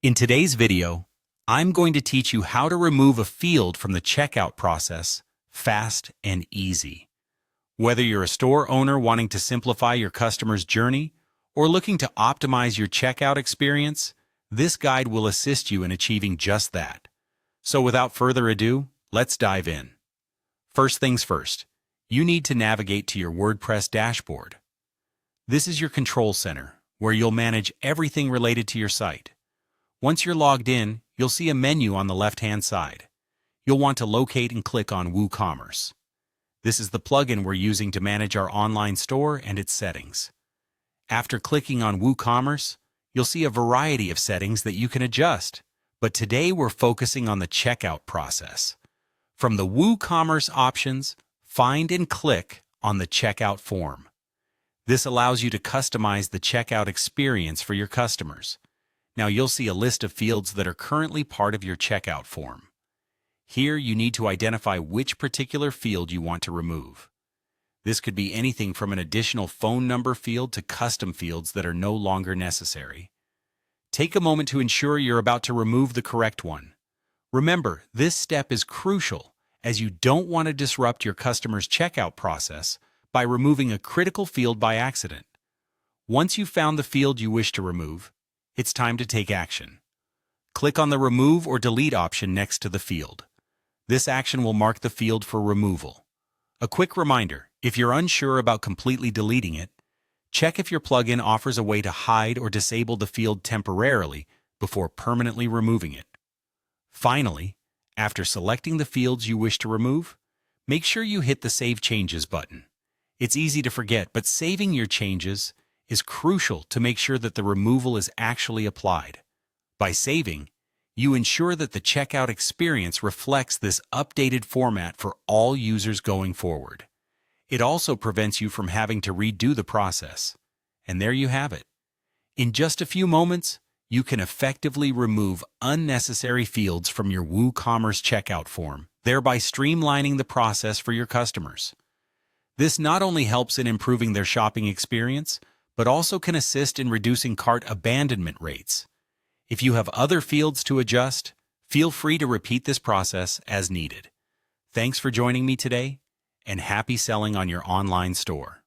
In today's video, I'm going to teach you how to remove a field from the checkout process fast and easy. Whether you're a store owner wanting to simplify your customer's journey or looking to optimize your checkout experience, this guide will assist you in achieving just that. So without further ado, let's dive in. First things first, you need to navigate to your WordPress dashboard. This is your control center, where you'll manage everything related to your site. Once you're logged in, you'll see a menu on the left-hand side. You'll want to locate and click on WooCommerce. This is the plugin we're using to manage our online store and its settings. After clicking on WooCommerce, you'll see a variety of settings that you can adjust, but today we're focusing on the checkout process. From the WooCommerce options, find and click on the checkout form. This allows you to customize the checkout experience for your customers. Now you'll see a list of fields that are currently part of your checkout form. Here you need to identify which particular field you want to remove. This could be anything from an additional phone number field to custom fields that are no longer necessary. Take a moment to ensure you're about to remove the correct one. Remember, this step is crucial as you don't want to disrupt your customer's checkout process by removing a critical field by accident. Once you've found the field you wish to remove, it's time to take action. Click on the Remove or Delete option next to the field. This action will mark the field for removal. A quick reminder, if you're unsure about completely deleting it, check if your plugin offers a way to hide or disable the field temporarily before permanently removing it. Finally, after selecting the fields you wish to remove, make sure you hit the Save Changes button. It's easy to forget, but saving your changes is crucial to make sure that the removal is actually applied. By saving, you ensure that the checkout experience reflects this updated format for all users going forward. It also prevents you from having to redo the process. And there you have it. In just a few moments, you can effectively remove unnecessary fields from your WooCommerce checkout form, thereby streamlining the process for your customers. This not only helps in improving their shopping experience, but also can assist in reducing cart abandonment rates. If you have other fields to adjust, feel free to repeat this process as needed. Thanks for joining me today, and happy selling on your online store.